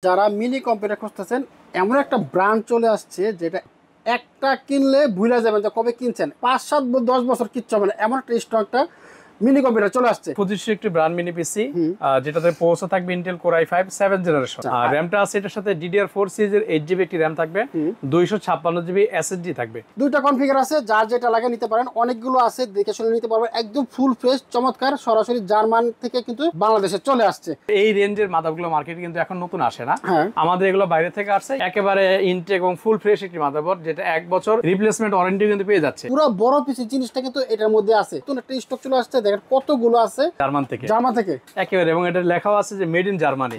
যারা mini computer খুঁজতেছেন এমন একটা ব্র্যান্ড চলে আসছে যেটা একটা কিনলে ভুলে যাবেন যে কবে কিনছেন, 5, 7, 10 বছর কিচ্ছু হবে না, এমন একটা স্ট্রং একটা মিনি কম্পিউটার চলে আসছে। পঁচিশশো একটি ব্র্যান্ড মিনি পিসি, যেটাতে প্রসেসর থাকবে Intel core i5 7th generation, আর র্যামটা আছে এটার সাথে DDR4 সিরিজের 8GB একটি র্যাম থাকবে, 256GB SSD থাকবে। দুইটা কনফিগার আছে, যার যেটা লাগে নিতে পারেন, অনেকগুলো আছে, দেখে শুনে নিতে পারবেন। একদম ফুল ফ্রেশ চমৎকার, সরাসরি জার্মান থেকে কিন্তু বাংলাদেশে চলে আসছে। এই রেঞ্জের মাদারবোর্ডগুলো মার্কেটে কিন্তু এখন নতুন আসে না, আমাদের এগুলো বাইরে থেকে আসছে, একেবারে ইনটেক এবং ফুল ফ্রেশ একটি মাদারবোর্ড, যেটা 1 বছর রিপ্লেসমেন্ট ওয়ারেন্টি কিন্তু পেয়ে যাচ্ছে। পুরো বড় পিসি জিনিসটা কিন্তু এটার মধ্যে আছে, নতুন একটা স্টক চলে আসছে, দেখেন কতগুলো আছে জার্মান থেকে একেবারে, এবং এটা লেখাও আছে যে মেড ইন জার্মানি।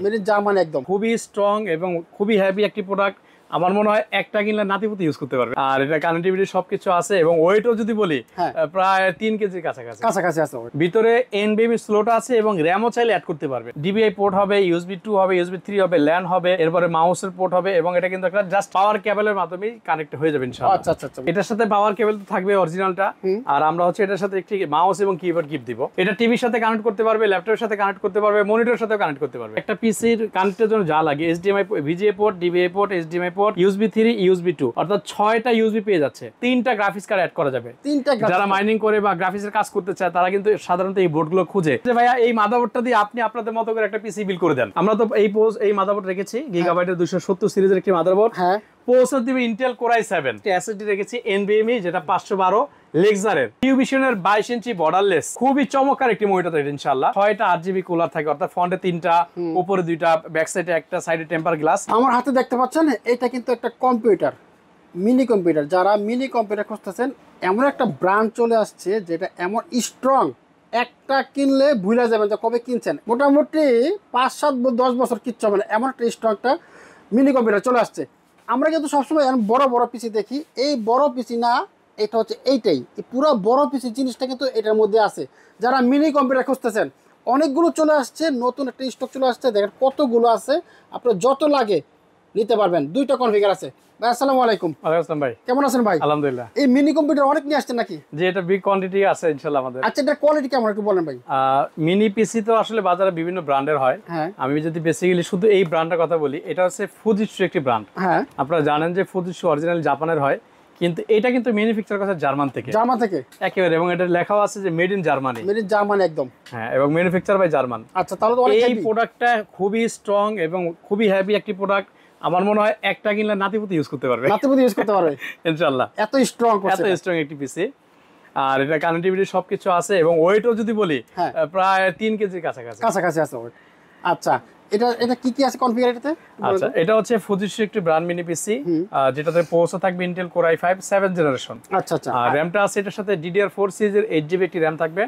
একদম খুবই স্ট্রং এবং খুবই হেভি একটি প্রোডাক্ট। আমার মনে হয় একটা কিনলে নাতিপুতি ইউজ করতে পারবে, আর এটা কানেক্টিভিটি সবকিছু আছে, এবং ওয়েটও যদি বলি প্রায় 3 কেজির কাছাকাছি আছে। ভিতরে NVMe স্লট আছে এবং র্যামও চাইলে অ্যাড করতে পারবে। DVI পোর্ট হবে, USB 2 হবে, USB 3 হবে, ল্যান হবে, এরপরে মাউসের পোর্ট হবে, এবং এটা কিন্তু একটা জাস্ট পাওয়ার কেবলের মাধ্যমে কানেক্ট হয়ে যাবে ইনশাআল্লাহ। আচ্ছা। এটার সাথে পাওয়ার কেবল তো থাকবে অরিজিনালটা, আর আমরা হচ্ছে এটার সাথে একটি মাউস এবং কিবোর্ড গিফট দিব। এটা টিভির সাথে কানেক্ট করতে পারবে, ল্যাপটপের সাথে কানেক্ট করতে পারবে, মনিটরের সাথে কানেক্ট করতে পারবে। একটা পিসির কানেক্টের জন্য যা লাগে HDMI, VGA port, DVI port, HDMI port, USB 3, USB 2, অর্থাৎ 6টা USB পেয়ে যাচ্ছে। 3টা গ্রাফিক্স কার্ড অ্যাড করা যাবে। যারা মাইনিং করে বা গ্রাফিক্সের কাজ করতে চায় তারা কিন্তু সাধারণত এই বোর্ডগুলো খুঁজে যে ভাইয়া এই মাদারবোর্ডটা দিয়ে আপনি আপনাদের মতো করে একটা পিসি বিল করে দেন। আমরা তো এই মাদারবোর্ড রেখেছি, গিগাবাইটের 270 সিরিজের একটি মাদারবোর্ড, প্রসেসর দিবে ইন্টেল কোর i7, SSD রেখেছি NVMe যেটা 512 লেক্সারের, কিউবিশনের 22 ইঞ্চি বর্ডারলেস, খুবই চমৎকার একটি মনিটর এটা ইনশাআল্লাহ। 6টা 8GB কুলার থাকে, অর্থাৎ ফ্রন্টে 3টা, উপরে 2টা, ব্যাক সাইডে একটা, সাইডে টেম্পার গ্লাস। আমার হাতে দেখতে পাচ্ছেন এটা কিন্তু একটা কম্পিউটার, মিনি কম্পিউটার। যারা মিনি কম্পিউটার খুঁজতেছেন এমন একটা ব্র্যান্ড চলে আসছে যেটা এমন স্ট্রং, একটা কিনলে ভুলে যাবেন যে কবে কিনছেন, মোটামুটি 5, 7, 10 বছর কিচ্ছু হবে না, এমন একটা স্ট্রং একটা মিনি কম্পিউটার চলে আসছে। আমরা কিন্তু সবসময় বড় বড় পিসি দেখি, এই বড় পিসি না, এটা হচ্ছে এইটাই, পুরো বড় পিসি জিনিসটা কিন্তু এটার মধ্যে আছে। যারা মিনি কম্পিউটার খুঁজতেছেন অনেকগুলো চলে আসছে, নতুন একটা স্টক চলে আসছে, দেখেন কতগুলো আছে, আপনার যত লাগে নিতে পারবেন। দুইটা কনফিগার আছে। ভাই আসসালামু আলাইকুম। ওয়ালাইকুম আসসালাম ভাই, কেমন আছেন ভাই? আলহামদুলিল্লাহ। এই মিনি কম্পিউটার অনেক নিয়ে আসছেন নাকি? যে এটা বিগ কোয়ান্টিটি আছে ইনশাআল্লাহ আমাদের। আচ্ছা, এটা কোয়ালিটি কেমন একটু বলেন ভাই। মিনি পিসি তো আসলে বাজারে বিভিন্ন ব্র্যান্ডের হয়, আমি যদি বেসিক্যালি শুধু এই ব্র্যান্ডের কথা বলি, এটা হচ্ছে ফুজিটসু একটি ব্র্যান্ড। আপনারা জানেন যে ফুজিটসু অরিজিনাল জাপানের হয়, কিন্তু এটা কিন্তু ম্যানুফ্যাকচার করা জার্মান থেকে একেবারে, এবং এটা লেখাও আছে যে মেড ইন জার্মানি, একদম, এবং ম্যানুফ্যাকচার বাই জার্মান। আচ্ছা, তাহলে তো অনেক এই প্রোডাক্টটা খুবই স্ট্রং এবং খুবই হেভি একটি প্রোডাক্ট। আমার মনে হয় একটা কিনলে নাতিপুতি ইউজ করতে পারবে ইনশাআল্লাহ, এত স্ট্রং একটি পিসি। আর এটা কানেক্টিভিটি সবকিছু আছে, এবং ওয়েটও যদি বলি প্রায় 3 কেজির কাছাকাছি আছে। আচ্ছা, এটা কি আছে কনফিগার এটাতে? আচ্ছা, এটা হচ্ছে ফুজিটসু একটি ব্র্যান্ড মিনি পিসি, যেটাতে প্রসেসর থাকবে Intel core i5 7th generation. আচ্ছা, আর র্যামটা আছে এটার সাথে DDR4 সিরিজের 8GB একটি র্যাম থাকবে,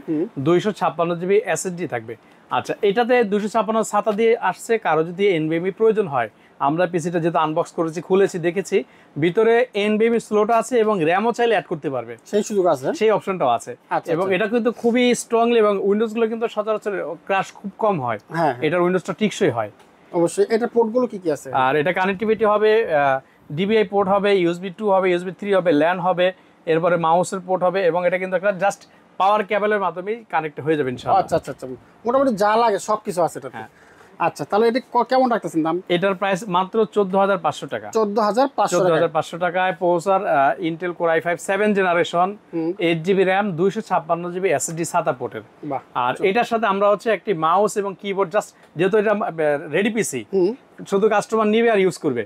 256GB SSD থাকবে। আচ্ছা, এটাতে 256 SATA দিয়ে আসছে। কারো যদি NVMe প্রয়োজন হয়, আমরা পিসিটা যেহেতু আনবক্স করেছি, খুলেছি, দেখেছি, ভিতরে NVMe স্লট আছে এবং র্যামও চাইলে অ্যাড করতে পারবে, সেই সুযোগ আছে, সেই অপশনটাও আছে। এবং এটা কিন্তু খুবই স্ট্রংলি, এবং উইন্ডোজ গুলো কিন্তু সচরাচর ক্র্যাশ খুব কম হয়, এটার উইন্ডোজটা টিকসই হয়। অবশ্যই। এটা পোর্টগুলো কি আছে? আর এটা কানেক্টিভিটি হবে, DVI পোর্ট হবে, USB 2 হবে, USB 3 হবে, ল্যান হবে, এরপরে মাউসের পোর্ট হবে, এবং এটা কিন্তু একটা জাস্ট পাওয়ার কেবলের মাধ্যমে কানেক্ট হয়ে যাবে ইনশাআল্লাহ। আচ্ছা, মোটামুটি যা লাগে সবকিছু আছে এটাতে। আচ্ছা, তাহলে এটা কেমন রাখতেছেন দাম? এটার প্রাইস মাত্র 14,500 টাকা। 14,500 টাকায় processor Intel core i5 7th generation, 8GB RAM, 256GB SSD SATA পোর্টের। আর এটার সাথে আমরা হচ্ছে একটি মাউস এবং কিবোর্ড, জাস্ট যেহেতু এটা রেডি পিসি, শুধু কাস্টমার নিবে আর ইউজ করবে।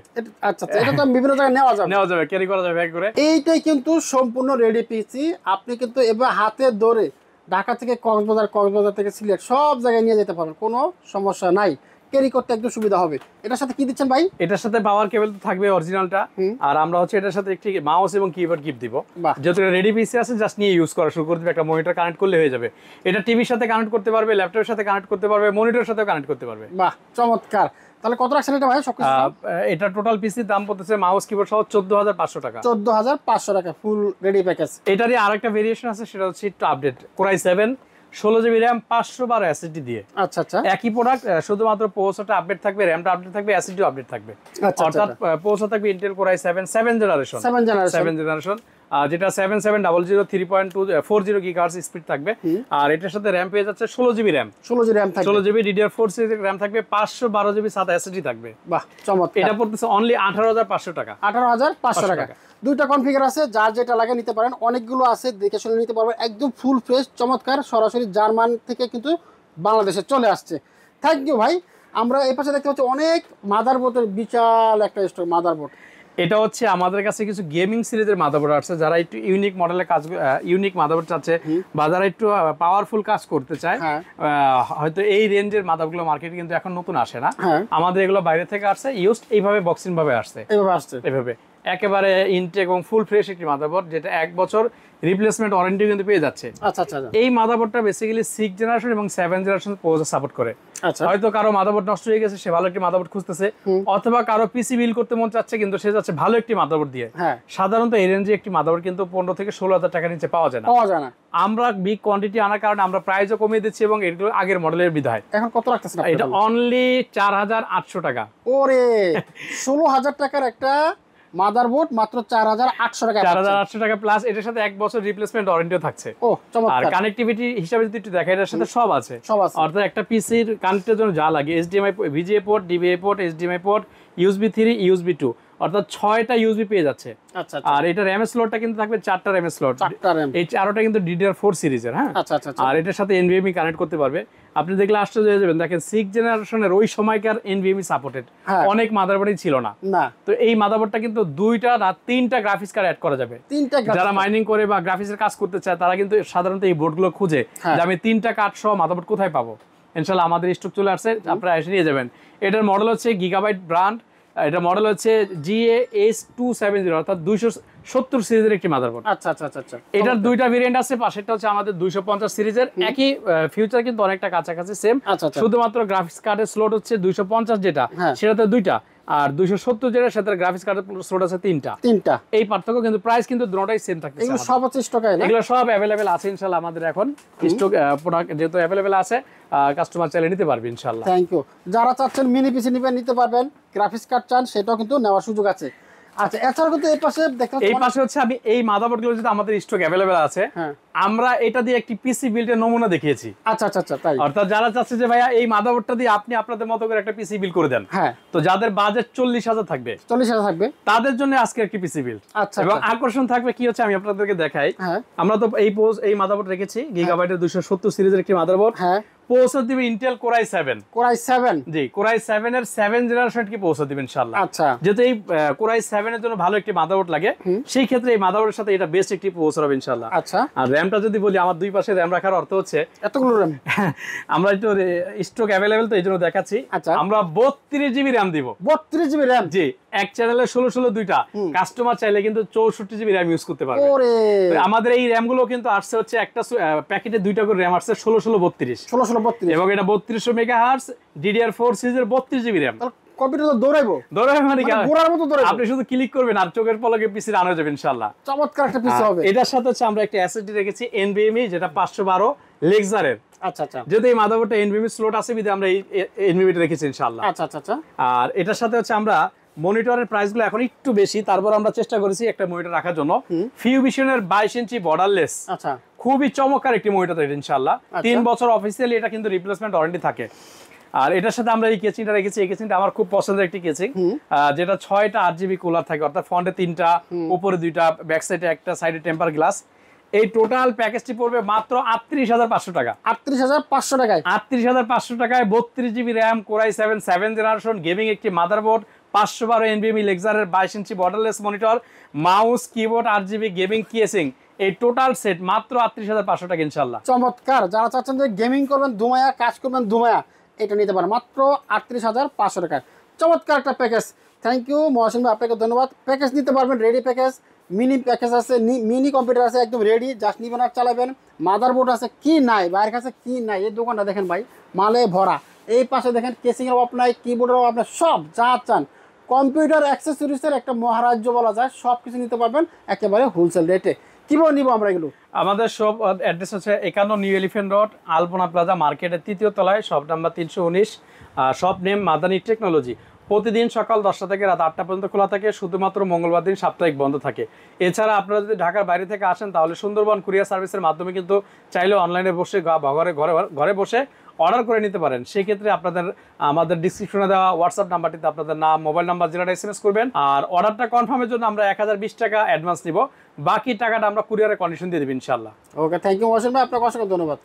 আচ্ছা, এটা তো বিভিন্ন জায়গায় নেওয়া যাবে, ক্যারি করা যাবে ব্যাগ করে। এইটাই কিন্তু সম্পূর্ণ রেডি পিসি। আপনি কিন্তু এবার হাতে ধরে ঢাকা থেকে কক্সবাজার থেকে সিলেট সব জায়গায় নিয়ে যেতে পারবেন, কোনো সমস্যা নাই, ক্যারি করতে একটু সুবিধা হবে। এটার সাথে কি দিচ্ছেন ভাই? এটার সাথে পাওয়ার কেবল তো থাকবে অরিজিনালটা, আর আমরা হচ্ছে এটার সাথে একটি মাউস এবং কিবোর্ড গিফট দিব। যেহেতু রেডি পিসি আছে, জাস্ট নিয়ে ইউজ করা শুরু করে দিবে, একটা মনিটর কানেক্ট করলে হয়ে যাবে। এটা টিভির সাথে কানেক্ট করতে পারবে, ল্যাপটপের সাথে কানেক্ট করতে পারবে, মনিটরের সাথে কানেক্ট করতে পারবে। বাহ, চমৎকার। তাহলে কত রাখছেন এটা ভাই? এটা টোটাল পিসির দাম পড়তেছে মাউস কিবোর্ড সহ 14,500 টাকা। 14,500 টাকা ফুল রেডি প্যাকেজ। এটারই আরেকটা ভেরিয়েশন আছে, সেটা হচ্ছে একটু update, core i7 16GB RAM, 512 SSD দিয়ে। আচ্ছা, একই প্রোডাক্ট, শুধুমাত্র প্রসেসরটা আপডেট থাকবে, র্যামটা আপডেট থাকবে, SSD আপডেট থাকবে। অর্থাৎ প্রসেসর থাকবে Intel core i7 7th generation, যেটা 7700 3.240 GHz স্পিড থাকবে। আর এটার সাথে র্যাম পেয়ে যাচ্ছে 16 GB র্যাম, 16 GB DDR4 সিরিজের র্যাম থাকবে, 512 GB SATA SSD থাকবে। বাহ চমৎকার। এটা পড়তেছে অনলি 18,500 টাকা। 18,500 টাকা। দুইটা কনফিগার আছে, যার যেটা লাগে নিতে পারেন, অনেকগুলো আছে, দেখে শুনে নিতে পারবেন। একদম ফুল ফ্রেশ চমৎকার, সরাসরি জার্মান থেকে কিন্তু বাংলাদেশে চলে আসছে। থ্যাংক ইউ ভাই। আমরা এই পাশে দেখতে পাচ্ছি অনেক মাদারবোর্ডের বিশাল একটা স্টক মাদারবোর্ড। এটা হচ্ছে আমাদের কাছে কিছু গেমিং সিরিজের মাদারবোর্ড আছে, যারা একটু ইউনিক মডেলের কাজ, ইউনিক মাদারবোর্ড চাচ্ছে বা যারা একটু পাওয়ারফুল কাজ করতে চায়, হয়তো এই রেঞ্জের মাদারবোর্ডগুলো মার্কেটে কিন্তু এখন নতুন আসে না, আমাদের এগুলো বাইরে থেকে আসছে, ইউজড এইভাবে বক্সিং ভাবে আসছে, এইভাবে একেবারে ইনটেক এবং ফুল ফ্রেশ একটি মাদারবোর্ড, যেটা 1 বছর রিপ্লেসমেন্ট ওয়ারেন্টি কিন্তু পেয়ে যাচ্ছে। আচ্ছা আচ্ছা। এই মাদারবোর্ডটা বেসিক্যালি 6 জেনারেশন এবং 7 জেনারেশন প্রসেসর সাপোর্ট করে। হয়তো কারো মাদারবোর্ড নষ্ট হয়ে গেছে, সে ভালো একটি মাদারবোর্ড খুঁজতেছে, অথবা কারো পিসি বিল করতে মন চাচ্ছে কিন্তু সে যাচ্ছে ভালো একটি মাদারবোর্ড দিয়ে। সাধারণত এই রেঞ্জে একটি মাদারবোর্ড কিন্তু 15 থেকে 16,000 টাকার নিচে পাওয়া যায় না। আমরা বিগ কোয়ান্টিটি আনার কারণে আমরা প্রাইসও কমিয়ে দিচ্ছি এবং এগুলো আগের মডেলের বিধায়। এখন কত রাখতেছেন? এটা অনলি 4,800 টাকা। ওরে 16,000 টাকার একটা মাদারবোর্ড মাত্র 4,800 টাকা। 4,800 টাকা প্লাস এটার সাথে 1 বছর রিপ্লেসমেন্ট ওয়ারেন্টিও থাকছে। ও চমৎকার। আর কানেক্টিভিটি হিসাবে যদি একটু দেখা, এটার সাথে সব আছে। অর্থাৎ একটা পিসির কানেক্টের জন্য যা লাগে, HDMI VGA port, DVA port, HDMI port, USB 3, USB 2, অর্থাৎ 6টা USB পেয়ে যাচ্ছে। আচ্ছা। আর এটা RAM স্লটটা কিন্তু থাকবে 4টা RAM স্লট, এই 4টা কিন্তু DDR4 সিরিজের। হ্যাঁ আচ্ছা। আর এটার সাথে NVMe কানেক্ট করতে পারবে। আপনি দেখলে আশ্চর্য হয়ে যাবেন, দেখেন 6 জেনারেশনের ওই সময়কার NVMe সাপোর্টেড অনেক মাদারবোর্ডই ছিল না। তো এই মাদারবোর্ডটা কিন্তু 2টা না 3টা গ্রাফিক্স কার্ড অ্যাড করা যাবে। যারা মাইনিং করে বা গ্রাফিক্সের কাজ করতে চায় তারা কিন্তু সাধারণত এই বোর্ডগুলো খুঁজে যে আমি 3টা কার্ড সহ মাদারবোর্ড কোথায় পাবো। ইনশাআল্লাহ আমাদের স্টক চলে আসছে, আপনারা এসে নিয়ে যাবেন। এটার মডেল হচ্ছে গিগাবাইট ব্র্যান্ড, এটা মডেল হচ্ছে GA-S270, অর্থাৎ 270 সিরিজের একটি মাদারবোর্ড। আচ্ছা। এটার দুইটা ভেরিয়েন্ট আছে, পাশেরটা হচ্ছে আমাদের 250 সিরিজের, একই ফিউচার কিন্তু অনেকটা কাছাকাছি সেম। শুধুমাত্র গ্রাফিক্স কার্ডের স্লট হচ্ছে 250 যেটা, সেটাতে 2টা, আর 270 যেটা সেটার গ্রাফিক্স কার্ডের স্লট আছে 3টা। এই পার্থক্য, কিন্তু প্রাইস কিন্তু দুটোটাই সেম থাকছে। এগুলো সব হচ্ছে স্টকে, এগুলো সব अवेलेबल আছে ইনশাআল্লাহ আমাদের এখন স্টক প্রোডাক্ট যেহেতু अवेलेबल আছে, কাস্টমার চাইলে নিতে পারবে ইনশাআল্লাহ। Thank you. যারা চাচ্ছেন মিনি পিসি নিতে পারবেন, গ্রাফিক্স কার্ড চান সেটাও কিন্তু নেওয়ার সুযোগ আছে। আচ্ছা, এছাড়া কিন্তু এই পাশে হচ্ছে আমি এই মাদারবোর্ডগুলো যেটা আমাদের স্টক अवेलेबल আছে, আমরা এটা দিয়ে একটি পিসি বিল্ডের নমুনা দেখিয়েছি। আচ্ছা তাই। অর্থাৎ যারা চাচ্ছে যে ভাইয়া এই মাদারবোর্ডটা দিয়ে আপনি আপনাদের মতো করে একটা পিসি বিল্ড করে দেন, তো যাদের বাজেট 40,000 থাকবে তাদের জন্য আজকে একটি পিসি বিল্ড। এবং আকর্ষণ থাকবে কি হচ্ছে আমি আপনাদেরকে দেখাই। আমরা তো এই মাদারবোর্ড রেখেছি, গিগাবাইটের 270 সিরিজের একটি মাদারবোর্ড। প্রসেসর দিবে ইন্টেল কোরাই 7। জি, কোরাই 7 এর 7 জেনারেশন কি প্রসেসর দিবেন ইনশাআল্লাহ। যেহেতু এই কোরাই 7 এর জন্য ভালো একটি মাদারবোর্ড লাগে, সেই ক্ষেত্রে এই মাদারবোর্ডের সাথে এটা বেস্ট একটি প্রসেসর হবে ইনশাআল্লাহ। আর র্যামটা যদি বলি, আমার দুই পাশে র্যাম রাখার অর্থ হচ্ছে এতগুলো র্যাম আমরা একটু স্টক अवेलेबल তো এইজন্য দেখাচ্ছি। আমরা 32 জিবি র্যাম দিব। 32 জিবি র্যাম? জি, এক চ্যানেলে 16 দুইটা, কাস্টমার চাইলে কিন্তু 64 জিবি র্যাম ইউজ করতে পারবে। আমাদের এই র্যাম গুলো কিন্তু আসছে হচ্ছে একটা প্যাকেটে 2টা করে র্যাম আসছে 1632 এবং এটা 3200 মেগাহার্টজ DDR4 সিরিজের 32 জিবি র্যাম। কম্পিউটার তো দৌড়াইবো মানে কি গোড়ার মতো দৌড়াইবো, আপনি শুধু ক্লিক করবেন আর চোখের পলকে পিসি রান হয়ে যাবে ইনশাআল্লাহ। চমৎকার একটা পিসি হবে। এটার সাথে হচ্ছে আমরা একটা SSD রেখেছি NVMe, যেটা 512 লেক্সারের। আচ্ছা। যেহেতু এই মাদারবোর্ডে NVMe স্লট আছে বিধায় আমরা এই NVMe রেখেছি ইনশাআল্লাহ। আচ্ছা। আর এটার সাথে হচ্ছে আমরা মনিটরের প্রাইসগুলো এখন একটু বেশি, তারপর আমরা চেষ্টা করেছি একটা মনিটর রাখার জন্য। ফিউভিশনের 22 ইঞ্চি বর্ডারলেস, খুবই চমৎকার একটি মনিটর এটা ইনশাআল্লাহ। 3 বছর অফিসিয়ালি এটা কিন্তু রিপ্লেসমেন্ট ওয়ারেন্টি থাকে। আর এটার সাথে আমরা এই কেচিংটা রেখেছি। এই কেচিংটা আমার খুব পছন্দের একটি কেচিং, যেটা 6টা RGB কুলার থাকে, অর্থাৎ ফ্রন্টে 3টা, উপরে 2টা, ব্যাক সাইডে একটা, সাইডে টেম্পার গ্লাস। এই টোটাল প্যাকেজটি পড়বে মাত্র 38,500 টাকা। 38,500 টাকায়? 38,500 টাকায় 32 GB RAM, core i 7 generation gaming একটি মাদারবোর্ড, 512 NVMe লেক্সারের 22 inch borderless monitor, mouse, keyboard, RGB gaming casing, এই টোটাল সেট মাত্র 38,500 টাকা ইনশাআল্লাহ। চমৎকার। যারা চাচ্ছেন যে গেমিং করবেন দুমায়া, কাজ করবেন দুমায়া, এটা নিতে পারেন মাত্র 38,500 টাকায়। চমৎকার একটা প্যাকেজ। থ্যাংক ইউ মহসিন ভাই, আপনাকে ধন্যবাদ। প্যাকেজ নিতে পারবেন, রেডি প্যাকেজ, মিনি প্যাকেজ আছে, মিনি কম্পিউটার আছে একদম রেডি, জাস্ট নিবেন আর চালাবেন। মাদারবোর্ড আছে, কি নাই বাইরের কাছে, কি নাই। এই দোকানটা দেখেন ভাই, মালে ভরা। এই পাশে দেখেন কেসিংয়ের অভাব নাই, কিবোর্ডের অভাব নাই, সব যা চান। কম্পিউটার অ্যাক্সেসরিজের একটা মহারাজ্য বলা যায়, সব কিছু নিতে পারবেন একেবারে হোলসেল রেটে। কিভাবে নিব আমরা এগুলো? আমাদের সব অ্যাড্রেস হচ্ছে 51 নিউ এলিফ্যান্ট রোড, আলপনা প্লাজা মার্কেটের 3য় তলায়, shop number 319, shop name Madani technology. প্রতিদিন সকাল 10টা থেকে রাত 8টা পর্যন্ত খোলা থাকে, শুধুমাত্র মঙ্গলবার দিন সাপ্তাহিক বন্ধ থাকে। এছাড়া আপনারা যদি ঢাকার বাইরে থেকে আসেন তাহলে সুন্দরবন কুরিয়ার সার্ভিসের মাধ্যমে কিন্তু চাইলে অনলাইনে বসে ঘরে বসে অর্ডার করে নিতে পারেন। সেক্ষেত্রে আপনাদের আমাদের ডিসক্রিপশনে দেওয়া হোয়াটসঅ্যাপ নাম্বারটিতে আপনাদের নাম, মোবাইল নাম্বার, জেলাটা SMS করবেন। আর অর্ডারটা কনফার্মের জন্য আমরা 1020 টাকা অ্যাডভান্স নিব, বাকি টাকাটা আমরা কুরিয়ারের কন্ডিশন দিয়ে দেবো ইনশাল্লাহ। ওকে, থ্যাংক ইউ মহসিন ভাই, আপনাকে অসংখ্য ধন্যবাদ।